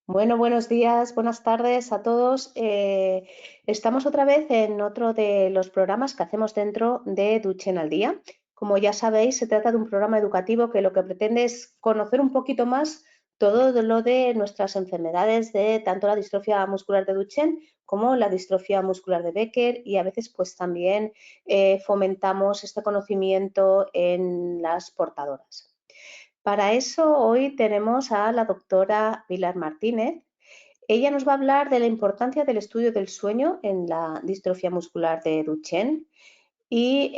Bueno, buenos días, buenas tardes a todos. Estamos otra vez en otro de los programas que hacemos dentro de Duchen al Día. Como ya sabéis, se trata de un programa educativo que lo que pretende es conocer un poquito más todo lo de nuestras enfermedades de tanto la distrofia muscular de Duchenne como la distrofia muscular de Becker y a veces pues también fomentamos este conocimiento en las portadoras. Para eso hoy tenemos a la doctora Pilar Martínez. Ella nos va a hablar de la importancia del estudio del sueño en la distrofia muscular de Duchenne y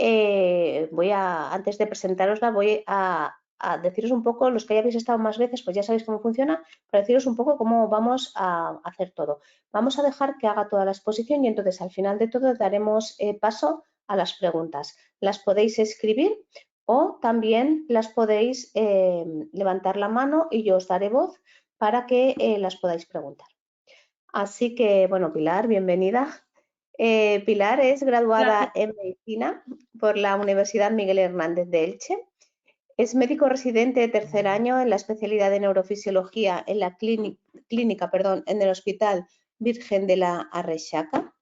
antes de presentarosla, voy a deciros un poco, los que ya habéis estado más veces, pues ya sabéis cómo funciona, para deciros un poco cómo vamos a hacer todo. Vamos a dejar que haga toda la exposición y entonces al final de todo daremos paso a las preguntas. Las podéis escribir o también las podéis levantar la mano y yo os daré voz para que las podáis preguntar. Así que, bueno, Pilar, bienvenida. Pilar es graduada Gracias. en medicina por la Universidad Miguel Hernández de Elche. Es médico residente de tercer año en la especialidad de neurofisiología en la clínica, en el Hospital Virgen de la Arreixaca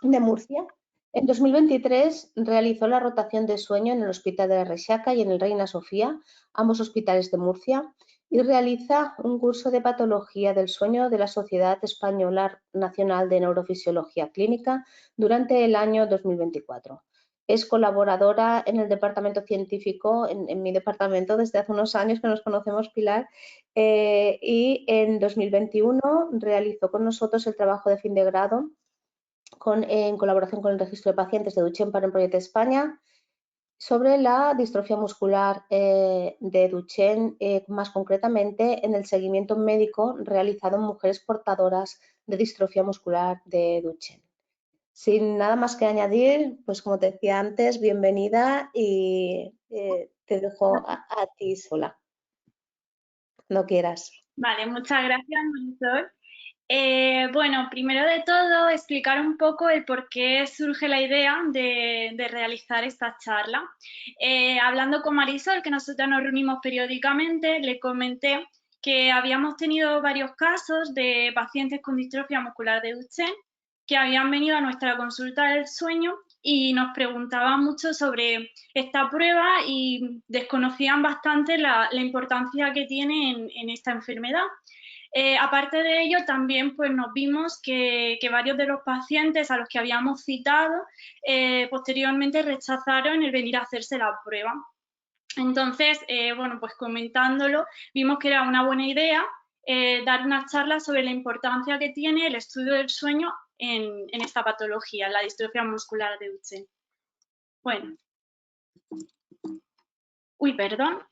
de Murcia. En 2023 realizó la rotación de sueño en el Hospital de la Reixaca y en el Reina Sofía, ambos hospitales de Murcia, y realiza un curso de patología del sueño de la Sociedad Española Nacional de Neurofisiología Clínica durante el año 2024. Es colaboradora en el departamento científico, en mi departamento, desde hace unos años que nos conocemos, Pilar, y en 2021 realizó con nosotros el trabajo de fin de grado en colaboración con el Registro de Pacientes de Duchenne para el Proyecto España sobre la distrofia muscular de Duchenne, más concretamente en el seguimiento médico realizado en mujeres portadoras de distrofia muscular de Duchenne. Sin nada más que añadir, pues como te decía antes, bienvenida y te dejo a ti sola, no quieras. Vale, muchas gracias, Marisol. Bueno, primero de todo, explicar un poco el por qué surge la idea de realizar esta charla. Hablando con Marisol, que nosotros nos reunimos periódicamente, le comenté que habíamos tenido varios casos de pacientes con distrofia muscular de Duchenne que habían venido a nuestra consulta del sueño y nos preguntaban mucho sobre esta prueba y desconocían bastante la importancia que tiene en esta enfermedad. Aparte de ello, también pues, nos vimos que varios de los pacientes a los que habíamos citado posteriormente rechazaron el venir a hacerse la prueba. Entonces, bueno, pues comentándolo, vimos que era una buena idea dar una charla sobre la importancia que tiene el estudio del sueño en esta patología, en la distrofia muscular de Duchenne. Bueno, uy, perdón.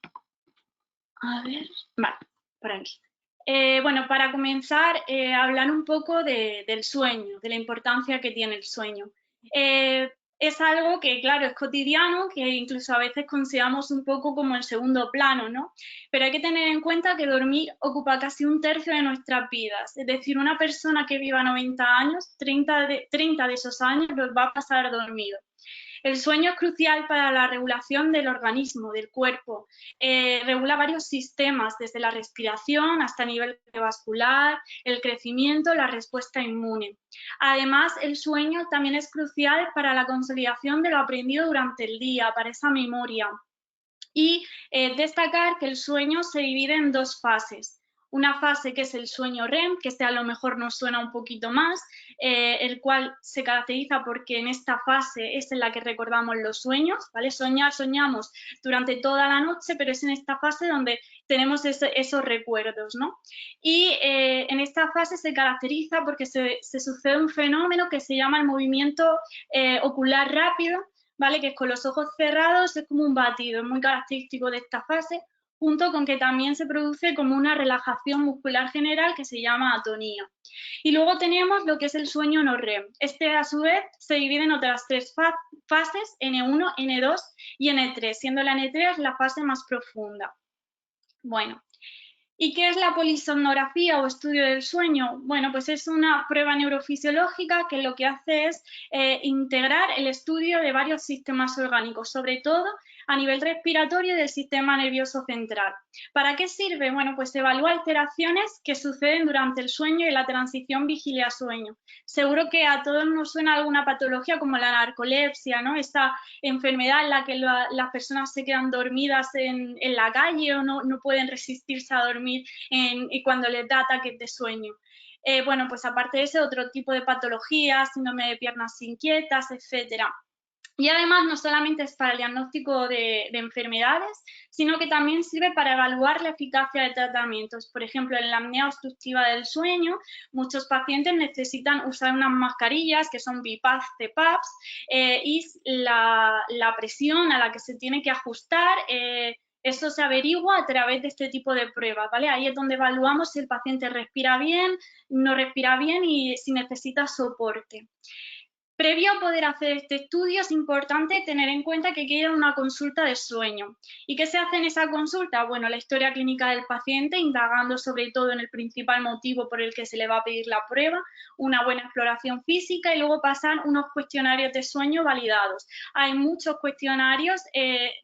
A ver, vale, por aquí. Bueno, para comenzar, hablar un poco del sueño, de la importancia que tiene el sueño. Es algo que, claro, es cotidiano, que incluso a veces consideramos un poco como el segundo plano, ¿no? Pero hay que tener en cuenta que dormir ocupa casi un tercio de nuestras vidas. Es decir, una persona que viva 90 años, 30 de esos años los va a pasar dormido. El sueño es crucial para la regulación del organismo, del cuerpo. Regula varios sistemas, desde la respiración hasta el nivel vascular, el crecimiento, la respuesta inmune. Además, el sueño también es crucial para la consolidación de lo aprendido durante el día, para esa memoria. Y destacar que el sueño se divide en dos fases. Una fase que es el sueño REM, que este a lo mejor nos suena un poquito más, el cual se caracteriza porque en esta fase es en la que recordamos los sueños, ¿vale? Soñamos durante toda la noche, pero es en esta fase donde tenemos esos recuerdos, ¿no? Y en esta fase se caracteriza porque se sucede un fenómeno que se llama el movimiento ocular rápido, ¿vale? Que es con los ojos cerrados, es como un batido, es muy característico de esta fase, junto con que también se produce como una relajación muscular general que se llama atonía. Y luego tenemos lo que es el sueño no REM. Este, a su vez, se divide en otras tres fases, N1, N2 y N3, siendo la N3 la fase más profunda. Bueno, ¿y qué es la polisomnografía o estudio del sueño? Bueno, pues es una prueba neurofisiológica que lo que hace es integrar el estudio de varios sistemas orgánicos, sobre todo a nivel respiratorio y del sistema nervioso central. ¿Para qué sirve? Bueno, pues evalúa alteraciones que suceden durante el sueño y la transición vigilia-sueño. Seguro que a todos nos suena alguna patología como la narcolepsia, ¿no? Esta enfermedad en la que las personas se quedan dormidas en la calle o no pueden resistirse a dormir y cuando les da ataques de sueño. Bueno, pues aparte de ese, otro tipo de patologías, síndrome de piernas inquietas, etcétera. Y además no solamente es para el diagnóstico de enfermedades, sino que también sirve para evaluar la eficacia de tratamientos. Por ejemplo, en la apnea obstructiva del sueño, muchos pacientes necesitan usar unas mascarillas que son BiPAP, CPAPs, y la presión a la que se tiene que ajustar, eso se averigua a través de este tipo de pruebas, ¿vale? Ahí es donde evaluamos si el paciente respira bien, no respira bien y si necesita soporte. Previo a poder hacer este estudio es importante tener en cuenta que hay que ir a una consulta de sueño. ¿Y qué se hace en esa consulta? Bueno, la historia clínica del paciente, indagando sobre todo en el principal motivo por el que se le va a pedir la prueba, una buena exploración física y luego pasan unos cuestionarios de sueño validados. Hay muchos cuestionarios,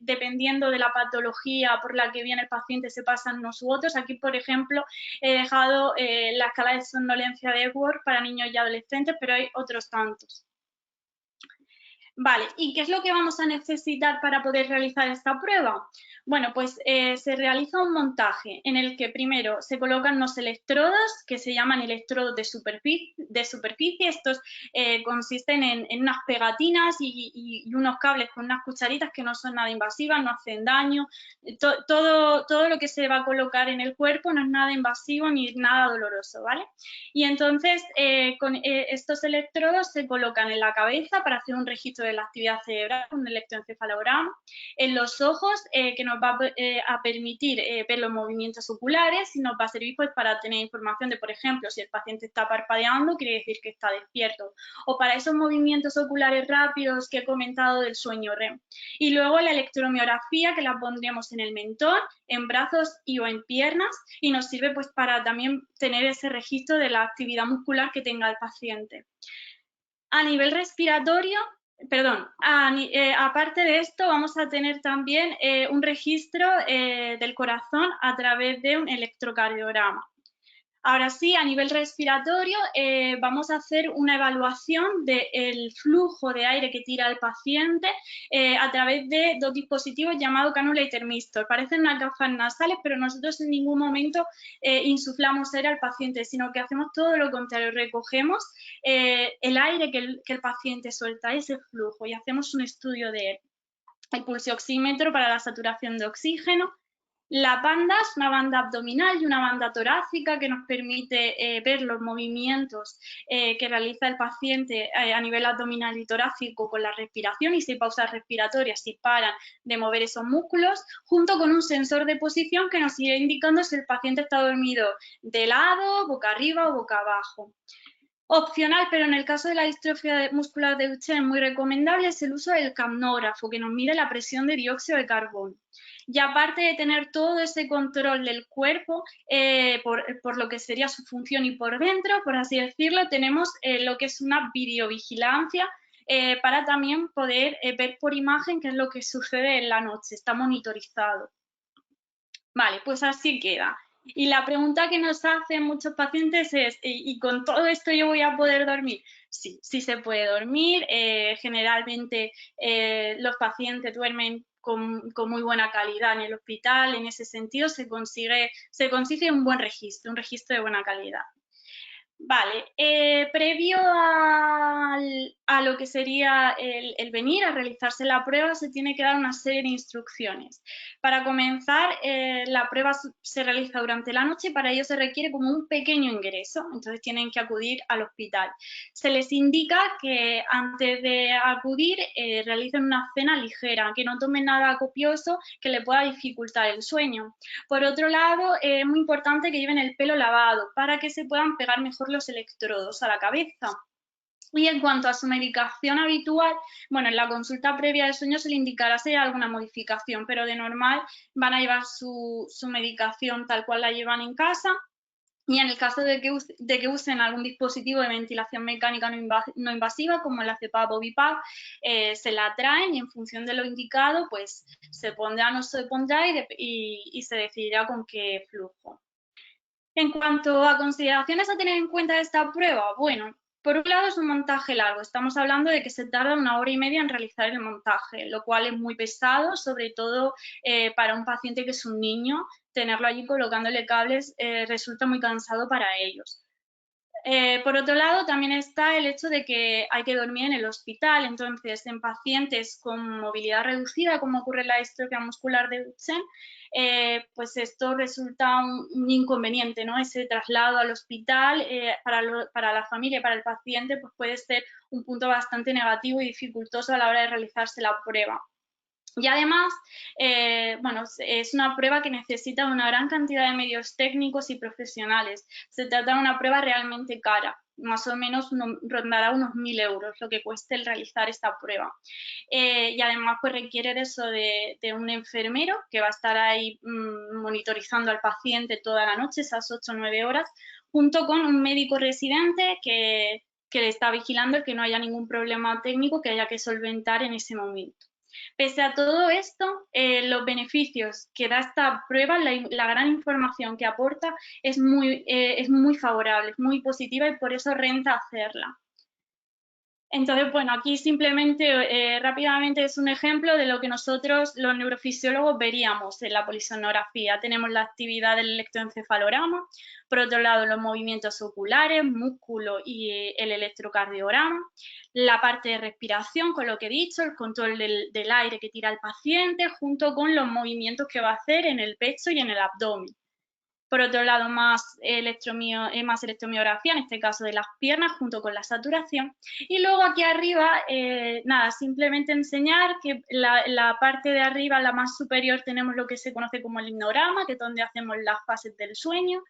dependiendo de la patología por la que viene el paciente, se pasan unos u otros. Aquí, por ejemplo, he dejado la escala de somnolencia de Epworth para niños y adolescentes, pero hay otros tantos. Vale, ¿y qué es lo que vamos a necesitar para poder realizar esta prueba? Bueno, pues se realiza un montaje en el que primero se colocan unos electrodos que se llaman electrodos de superficie. Estos consisten en unas pegatinas y unos cables con unas cucharitas que no son nada invasivas, no hacen daño. Todo lo que se va a colocar en el cuerpo no es nada invasivo ni nada doloroso, ¿vale? Y entonces con estos electrodos se colocan en la cabeza para hacer un registro de la actividad cerebral, un electroencefalograma, en los ojos, que nos va a permitir ver los movimientos oculares y nos va a servir pues para tener información de, por ejemplo, si el paciente está parpadeando, quiere decir que está despierto, o para esos movimientos oculares rápidos que he comentado del sueño REM. Y luego la electromiografía, que la pondríamos en el mentón, en brazos y o en piernas, y nos sirve pues para también tener ese registro de la actividad muscular que tenga el paciente. A nivel respiratorio, aparte de esto, vamos a tener también un registro del corazón a través de un electrocardiograma. Ahora sí, a nivel respiratorio, vamos a hacer una evaluación del flujo de aire que tira el paciente a través de dos dispositivos llamados cánula y termistor. Parecen unas gafas nasales, pero nosotros en ningún momento insuflamos aire al paciente, sino que hacemos todo lo contrario, recogemos el aire que el paciente suelta, ese flujo, y hacemos un estudio de él. El pulsioxímetro para la saturación de oxígeno. La banda es una banda abdominal y una banda torácica que nos permite ver los movimientos que realiza el paciente a nivel abdominal y torácico con la respiración y si hay pausas respiratorias, si paran de mover esos músculos, junto con un sensor de posición que nos irá indicando si el paciente está dormido de lado, boca arriba o boca abajo. Opcional, pero en el caso de la distrofia muscular de Duchenne muy recomendable, es el uso del capnógrafo, que nos mide la presión de dióxido de carbono. Y aparte de tener todo ese control del cuerpo, por lo que sería su función y por dentro, por así decirlo, tenemos lo que es una videovigilancia para también poder ver por imagen qué es lo que sucede en la noche, está monitorizado. Vale, pues así queda. Y la pregunta que nos hacen muchos pacientes es, ¿y con todo esto yo voy a poder dormir? Sí, sí se puede dormir. Generalmente los pacientes duermen con muy buena calidad en el hospital. En ese sentido se consigue un buen registro, un registro de buena calidad. Vale, previo a lo que sería el venir a realizarse la prueba, se tiene que dar una serie de instrucciones. Para comenzar, la prueba se realiza durante la noche y para ello se requiere como un pequeño ingreso, entonces tienen que acudir al hospital. Se les indica que antes de acudir realicen una cena ligera, que no tomen nada copioso que le pueda dificultar el sueño. Por otro lado, es muy importante que lleven el pelo lavado para que se puedan pegar mejor los electrodos a la cabeza. Y en cuanto a su medicación habitual, bueno, en la consulta previa del sueño se le indicará si hay alguna modificación, pero de normal van a llevar su medicación tal cual la llevan en casa. Y en el caso de que usen algún dispositivo de ventilación mecánica no invasiva, como la CPAP o BiPAP, se la traen y en función de lo indicado, pues se pondrá o no se pondrá y se decidirá con qué flujo. En cuanto a consideraciones a tener en cuenta de esta prueba, bueno, por un lado es un montaje largo, estamos hablando de que se tarda 1 hora y media en realizar el montaje, lo cual es muy pesado, sobre todo para un paciente que es un niño, tenerlo allí colocándole cables resulta muy cansado para ellos. Por otro lado, también está el hecho de que hay que dormir en el hospital, entonces en pacientes con movilidad reducida, como ocurre en la distrofia muscular de Duchenne, pues esto resulta un inconveniente, ¿no? Ese traslado al hospital para la familia y para el paciente pues puede ser un punto bastante negativo y dificultoso a la hora de realizarse la prueba. Y además, bueno, es una prueba que necesita una gran cantidad de medios técnicos y profesionales. Se trata de una prueba realmente cara, más o menos rondará unos 1.000 euros lo que cueste el realizar esta prueba. Y además pues requiere de eso de un enfermero que va a estar ahí monitorizando al paciente toda la noche, esas 8 o 9 horas, junto con un médico residente que le está vigilando que no haya ningún problema técnico que haya que solventar en ese momento. Pese a todo esto, los beneficios que da esta prueba, la gran información que aporta es muy favorable, es muy positiva y por eso renta hacerla. Entonces, bueno, aquí simplemente rápidamente es un ejemplo de lo que nosotros los neurofisiólogos veríamos en la polisonografía. Tenemos la actividad del electroencefalograma, por otro lado los movimientos oculares, músculo y el electrocardiograma, la parte de respiración, con lo que he dicho, el control del aire que tira el paciente, junto con los movimientos que va a hacer en el pecho y en el abdomen. Por otro lado, más electromiografía, en este caso de las piernas, junto con la saturación. Y luego aquí arriba, nada, simplemente enseñar que la parte de arriba, la más superior, tenemos lo que se conoce como el hipnograma, que es donde hacemos las fases del sueño.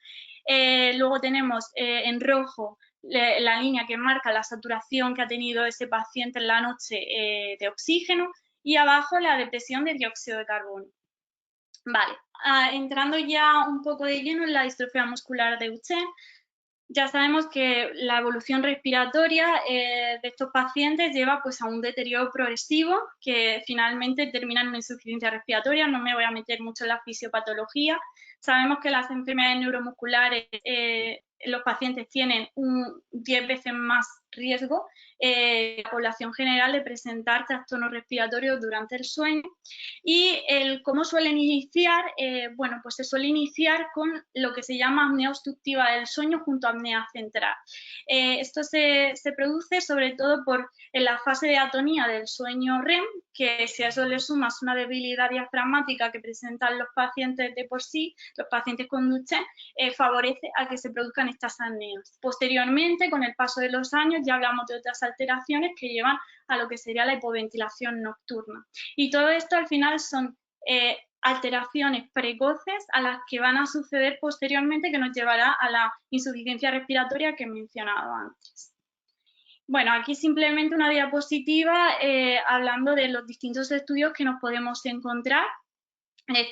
Luego tenemos en rojo la línea que marca la saturación que ha tenido ese paciente en la noche de oxígeno y abajo la depresión de dióxido de carbono. Vale, entrando ya un poco de lleno en la distrofia muscular de Duchenne, ya sabemos que la evolución respiratoria de estos pacientes lleva pues, a un deterioro progresivo que finalmente termina en una insuficiencia respiratoria. No me voy a meter mucho en la fisiopatología. Sabemos que las enfermedades neuromusculares, los pacientes tienen 10 veces más riesgo la población general de presentar trastornos respiratorios durante el sueño. Y cómo suelen iniciar, bueno, pues se suele iniciar con lo que se llama apnea obstructiva del sueño junto a apnea central. Esto se produce sobre todo en la fase de atonía del sueño REM, que si a eso le sumas una debilidad diafragmática que presentan los pacientes de por sí, los pacientes con Duchenne, favorece a que se produzcan estas apneas. Posteriormente, con el paso de los años, ya hablamos de otras alteraciones que llevan a lo que sería la hipoventilación nocturna. Y todo esto al final son alteraciones precoces a las que van a suceder posteriormente que nos llevará a la insuficiencia respiratoria que he mencionado antes. Bueno, aquí simplemente una diapositiva hablando de los distintos estudios que nos podemos encontrar.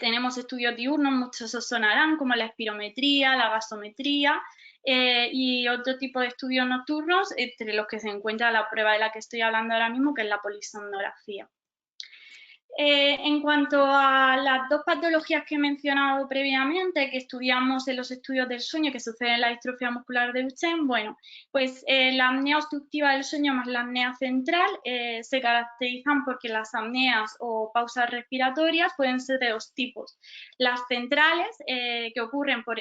Tenemos estudios diurnos, muchos os sonarán, como la espirometría, la gasometría y otro tipo de estudios nocturnos, entre los que se encuentra la prueba de la que estoy hablando ahora mismo, que es la polisomnografía. En cuanto a las dos patologías que he mencionado previamente, que estudiamos en los estudios del sueño que suceden en la distrofia muscular de Duchenne, bueno, pues la apnea obstructiva del sueño más la apnea central se caracterizan porque las apneas o pausas respiratorias pueden ser de dos tipos. Las centrales, que ocurren por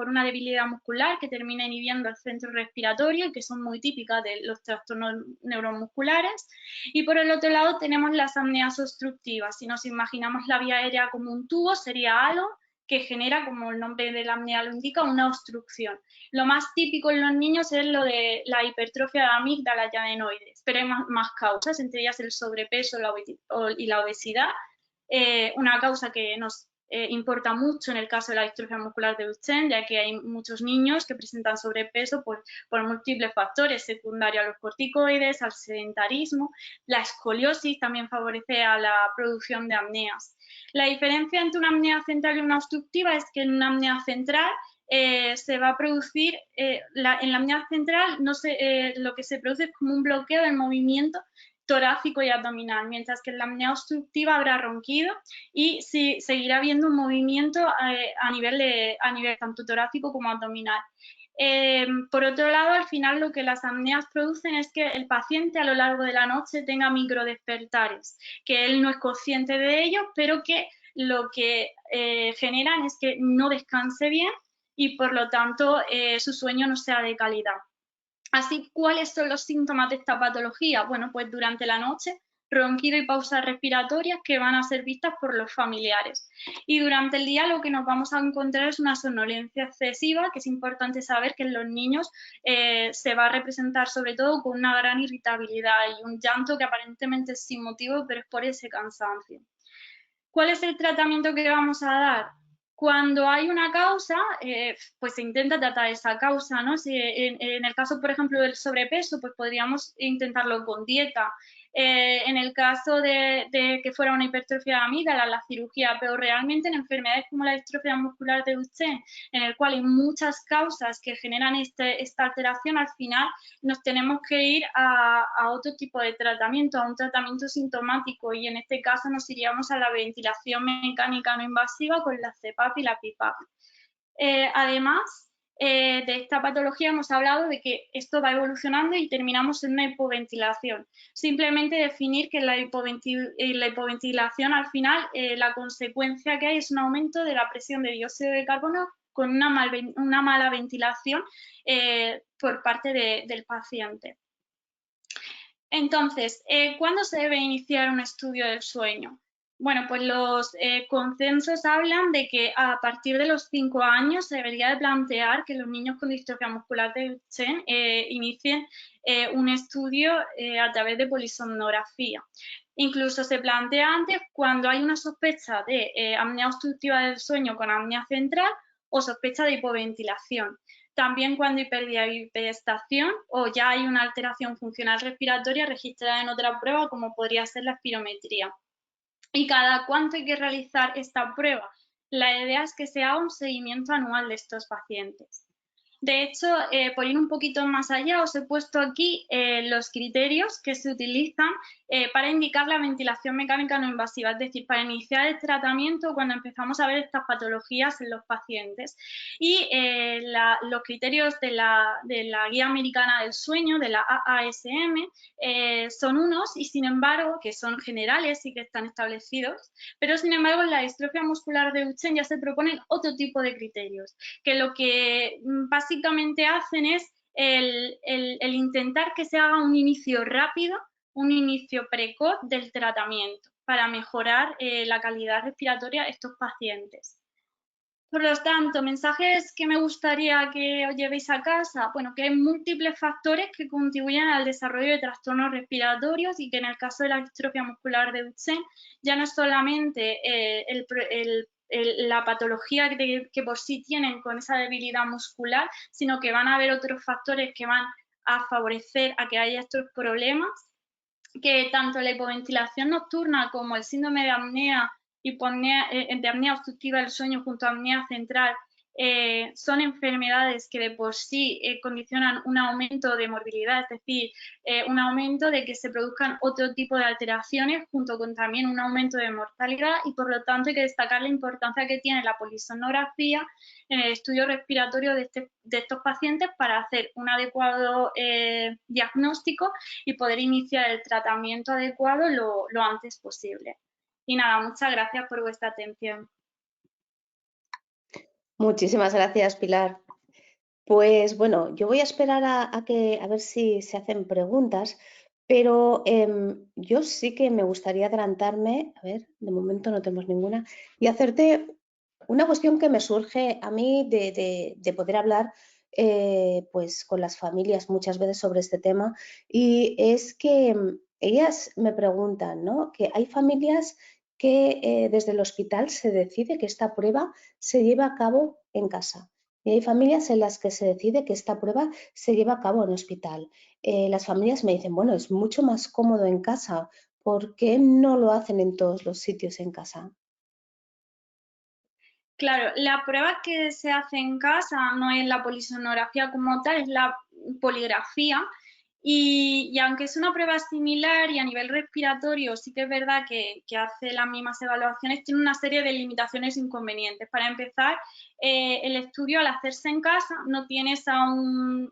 una debilidad muscular que termina inhibiendo el centro respiratorio y que son muy típicas de los trastornos neuromusculares, y por el otro lado tenemos las apneas obstructivas. Si nos imaginamos la vía aérea como un tubo, sería algo que genera, como el nombre de la apnea lo indica, una obstrucción. Lo más típico en los niños es lo de la hipertrofia de amígdala y adenoides, pero hay más causas, entre ellas el sobrepeso y la obesidad. Una causa que nos importa mucho en el caso de la distrofia muscular de Duchenne, ya que hay muchos niños que presentan sobrepeso por múltiples factores secundarios a los corticoides, al sedentarismo. La escoliosis también favorece a la producción de apneas. La diferencia entre una apnea central y una obstructiva es que en una apnea central se va a producir, en la apnea central lo que se produce es como un bloqueo del movimiento torácico y abdominal, mientras que en la apnea obstructiva habrá ronquido y seguirá habiendo un movimiento a nivel tanto torácico como abdominal. Por otro lado, al final lo que las apneas producen es que el paciente a lo largo de la noche tenga microdespertares, que él no es consciente de ellos, pero que lo que generan es que no descanse bien y por lo tanto su sueño no sea de calidad. Así, ¿cuáles son los síntomas de esta patología? Bueno, pues durante la noche, ronquido y pausas respiratorias que van a ser vistas por los familiares. Y durante el día lo que nos vamos a encontrar es una somnolencia excesiva, que es importante saber que en los niños se va a representar sobre todo con una gran irritabilidad y un llanto que aparentemente es sin motivo, pero es por ese cansancio. ¿Cuál es el tratamiento que vamos a dar? Cuando hay una causa, pues se intenta tratar esa causa, ¿no? Si en el caso, por ejemplo, del sobrepeso, pues podríamos intentarlo con dieta. En el caso de que fuera una hipertrofia de amígdalas, la cirugía, pero realmente en enfermedades como la distrofia muscular de Duchenne, en el cual hay muchas causas que generan esta alteración, al final nos tenemos que ir a otro tipo de tratamiento, a un tratamiento sintomático, y en este caso nos iríamos a la ventilación mecánica no invasiva con la CPAP y la PIPAP. Además de esta patología hemos hablado de que esto va evolucionando y terminamos en una hipoventilación. Simplemente definir que en la hipoventilación al final la consecuencia que hay es un aumento de la presión de dióxido de carbono con una mala ventilación por parte del paciente. Entonces, ¿cuándo se debe iniciar un estudio del sueño? Bueno, pues los consensos hablan de que a partir de los 5 años se debería de plantear que los niños con distrofia muscular de Duchenne inicien un estudio a través de polisomnografía. Incluso se plantea antes cuando hay una sospecha de apnea obstructiva del sueño con apnea central o sospecha de hipoventilación. También cuando hay pérdida de hiperestación o ya hay una alteración funcional respiratoria registrada en otra prueba, como podría ser la espirometría. ¿Y cada cuánto hay que realizar esta prueba? La idea es que se haga un seguimiento anual de estos pacientes. De hecho, por ir un poquito más allá, os he puesto aquí los criterios que se utilizan para indicar la ventilación mecánica no invasiva, es decir, para iniciar el tratamiento cuando empezamos a ver estas patologías en los pacientes. Y los criterios de la Guía Americana del Sueño, de la AASM, son unos y sin embargo, que son generales y que están establecidos, pero sin embargo en la distrofia muscular de Duchenne ya se proponen otro tipo de criterios, que lo que básicamente hacen es el intentar que se haga un inicio rápido, un inicio precoz del tratamiento para mejorar la calidad respiratoria de estos pacientes. Por lo tanto, mensajes que me gustaría que os llevéis a casa, bueno, que hay múltiples factores que contribuyen al desarrollo de trastornos respiratorios y que en el caso de la distrofia muscular de Duchenne ya no es solamente la patología que por sí tienen con esa debilidad muscular, sino que van a haber otros factores que van a favorecer a que haya estos problemas, que tanto la hipoventilación nocturna como el síndrome de apnea de apnea obstructiva del sueño junto a apnea central son enfermedades que de por sí condicionan un aumento de morbilidad, es decir, un aumento de que se produzcan otro tipo de alteraciones junto con también un aumento de mortalidad, y por lo tanto hay que destacar la importancia que tiene la polisomnografía en el estudio respiratorio de estos pacientes para hacer un adecuado diagnóstico y poder iniciar el tratamiento adecuado lo antes posible. Y nada, muchas gracias por vuestra atención. Muchísimas gracias, Pilar. Pues bueno, yo voy a esperar a ver si se hacen preguntas, pero yo sí que me gustaría adelantarme, a ver, de momento no tenemos ninguna, y hacerte una cuestión que me surge a mí de poder hablar pues con las familias muchas veces sobre este tema, y es que ellas me preguntan, ¿no? Que hay familias que desde el hospital se decide que esta prueba se lleva a cabo en casa. Y hay familias en las que se decide que esta prueba se lleva a cabo en hospital. Las familias me dicen, bueno, es mucho más cómodo en casa. ¿Por qué no lo hacen en todos los sitios en casa? Claro, la prueba que se hace en casa no es la polisonografía como tal, es la poligrafía. Y aunque es una prueba similar y a nivel respiratorio sí que es verdad que hace las mismas evaluaciones, tiene una serie de limitaciones e inconvenientes. Para empezar, el estudio al hacerse en casa no tienes a un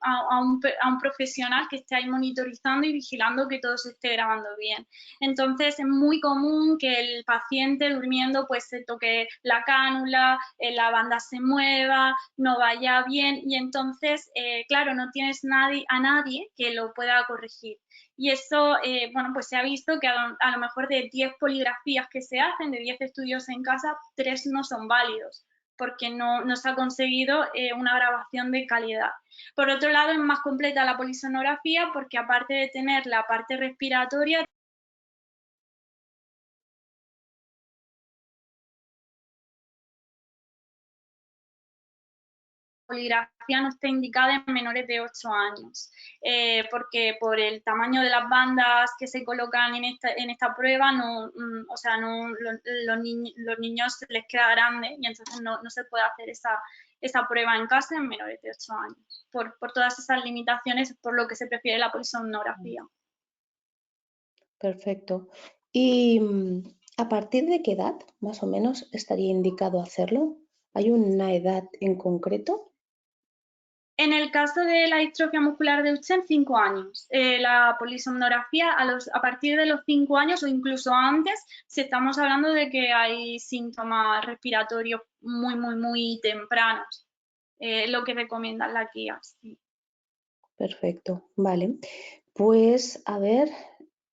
profesional que esté ahí monitorizando y vigilando que todo se esté grabando bien. Entonces es muy común que el paciente durmiendo pues se toque la cánula, la banda se mueva, no vaya bien y entonces, claro, no tienes a nadie que lo pueda corregir. Y eso, bueno, pues se ha visto que a lo mejor de 10 poligrafías que se hacen, de 10 estudios en casa, 3 no son válidos porque no se ha conseguido una grabación de calidad. Por otro lado, es más completa la polisonografía porque aparte de tener la parte respiratoria, poligrafía no está indicada en menores de 8 años, porque por el tamaño de las bandas que se colocan en esta prueba, o sea, los niños se les queda grande y entonces no se puede hacer esa prueba en casa en menores de 8 años. Por todas esas limitaciones, por lo que se prefiere la polisomnografía. Perfecto. ¿Y a partir de qué edad, más o menos, estaría indicado hacerlo? ¿Hay una edad en concreto? En el caso de la distrofia muscular de Duchenne, 5 años. La polisomnografía a partir de los 5 años o incluso antes, si estamos hablando de que hay síntomas respiratorios muy tempranos, lo que recomiendan las guías. Sí. Perfecto, vale. Pues a ver,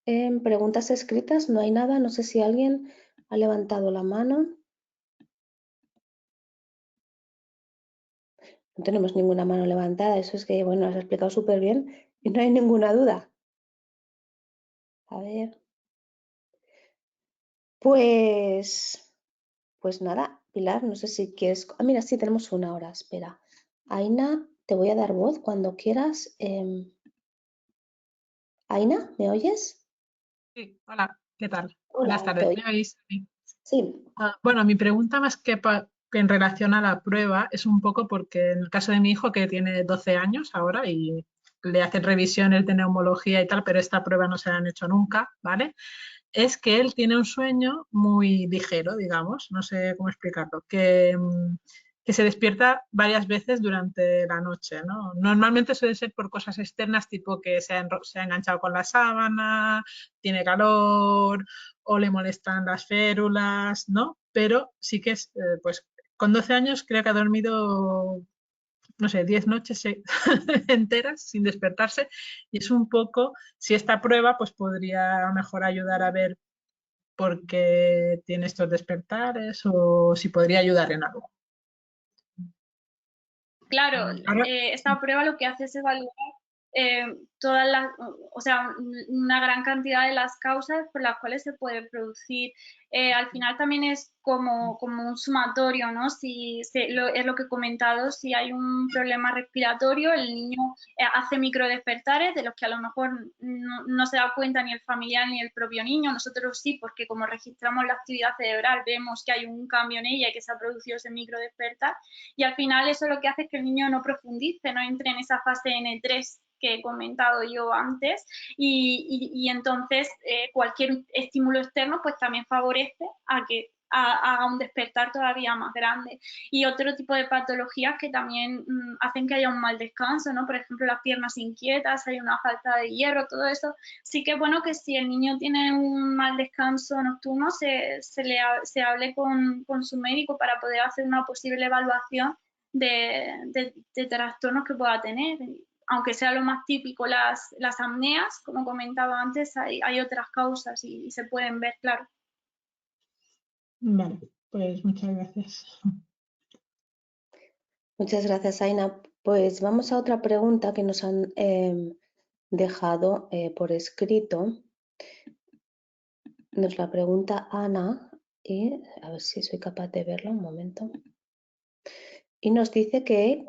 en preguntas escritas no hay nada. No sé si alguien ha levantado la mano. No tenemos ninguna mano levantada. Eso es que, bueno, lo has explicado súper bien y no hay ninguna duda. A ver. Pues nada, Pilar, no sé si quieres. Ah, mira, sí, tenemos una hora. Espera. Aina, te voy a dar voz cuando quieras. Aina, ¿me oyes? Sí, hola, ¿qué tal? Buenas Hola, te tardes, oigo. ¿me oís? Sí. Sí, Bueno, mi pregunta más que en relación a la prueba es un poco porque en el caso de mi hijo que tiene 12 años ahora y le hacen revisiones de neumología y tal, pero esta prueba no se la han hecho nunca, ¿vale? Es que él tiene un sueño muy ligero, digamos, no sé cómo explicarlo, que se despierta varias veces durante la noche, ¿no? Normalmente suele ser por cosas externas, tipo que se ha enganchado con la sábana, tiene calor o le molestan las férulas, ¿no? Pero sí que es, pues con 12 años creo que ha dormido, no sé, 10 noches enteras sin despertarse y es un poco, si esta prueba pues podría a lo mejor ayudar a ver por qué tiene estos despertares o si podría ayudar en algo. Claro, Ahora, esta prueba lo que hace es evaluar eh, o sea, una gran cantidad de las causas por las cuales se puede producir. Al final también es como un sumatorio, ¿no? Es lo que he comentado, si hay un problema respiratorio, el niño hace microdespertares de los que a lo mejor no se da cuenta ni el familiar ni el propio niño, nosotros sí, porque como registramos la actividad cerebral, vemos que hay un cambio en ella y que se ha producido ese microdespertar, y al final eso lo que hace es que el niño no profundice, no entre en esa fase N3 que he comentado yo antes y entonces cualquier estímulo externo pues también favorece a que haga un despertar todavía más grande. Y otro tipo de patologías que también hacen que haya un mal descanso, ¿no? Por ejemplo, las piernas inquietas, hay una falta de hierro, todo eso. Sí que es bueno que si el niño tiene un mal descanso nocturno, se hable con su médico para poder hacer una posible evaluación de trastornos que pueda tener. Aunque sea lo más típico las apneas, como comentaba antes, hay otras causas y se pueden ver, claro. vale, pues muchas gracias. muchas gracias, Aina. Pues vamos a otra pregunta que nos han dejado por escrito. Nos la pregunta Ana y a ver si soy capaz de verlo un momento. Y nos dice que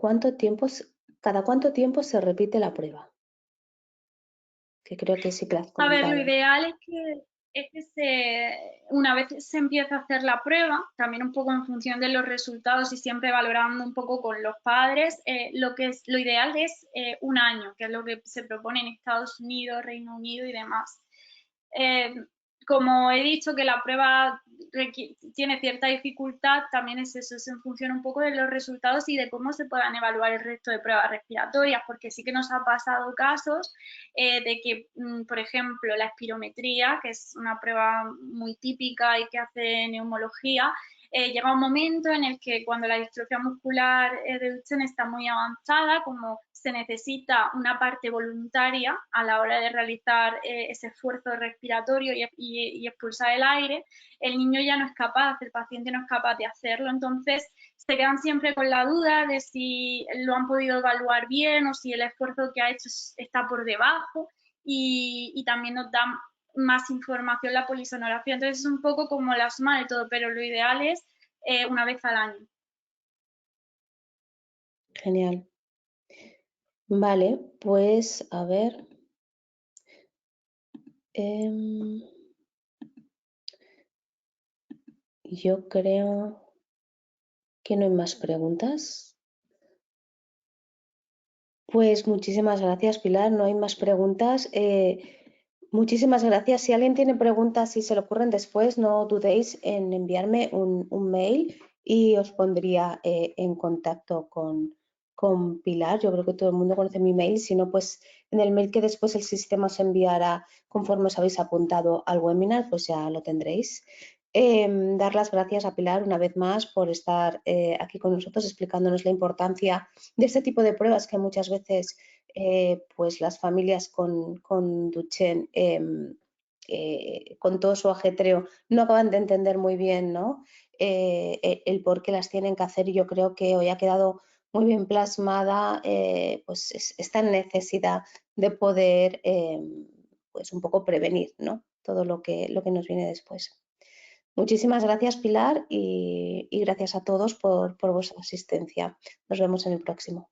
cada cuánto tiempo se repite la prueba. Que creo que sí que la has A ver, lo comentado. ideal es que es que una vez se empieza a hacer la prueba, también un poco en función de los resultados y siempre valorando un poco con los padres, lo ideal es 1 año, que es lo que se propone en Estados Unidos, Reino Unido y demás. Como he dicho que la prueba tiene cierta dificultad, también es eso, es en función un poco de los resultados y de cómo se puedan evaluar el resto de pruebas respiratorias, porque sí que nos ha pasado casos de que, por ejemplo, la espirometría, que es una prueba muy típica y que hace neumología, llega un momento en el que cuando la distrofia muscular de Duchenne está muy avanzada, como se necesita una parte voluntaria a la hora de realizar ese esfuerzo respiratorio y expulsar el aire, el niño ya no es capaz, el paciente no es capaz de hacerlo, entonces se quedan siempre con la duda de si lo han podido evaluar bien o si el esfuerzo que ha hecho está por debajo y también nos dan más información la polisonografía. Entonces es un poco como la suma de todo, pero lo ideal es 1 vez al año. Genial. Vale, pues a ver. Yo creo que no hay más preguntas. Pues muchísimas gracias, Pilar. No hay más preguntas. Muchísimas gracias. Si alguien tiene preguntas y se le ocurren después, no dudéis en enviarme un mail y os pondría en contacto con Pilar. Yo creo que todo el mundo conoce mi mail. Si no, pues en el mail que después el sistema os enviará conforme os habéis apuntado al webinar, pues ya lo tendréis. Dar las gracias a Pilar una vez más por estar aquí con nosotros explicándonos la importancia de este tipo de pruebas que muchas veces pues las familias con Duchenne con todo su ajetreo no acaban de entender muy bien, ¿no? El por qué las tienen que hacer y yo creo que hoy ha quedado muy bien plasmada pues esta necesidad de poder pues un poco prevenir, ¿no? Todo lo que nos viene después. Muchísimas gracias, Pilar, y gracias a todos por vuestra asistencia. Nos vemos en el próximo.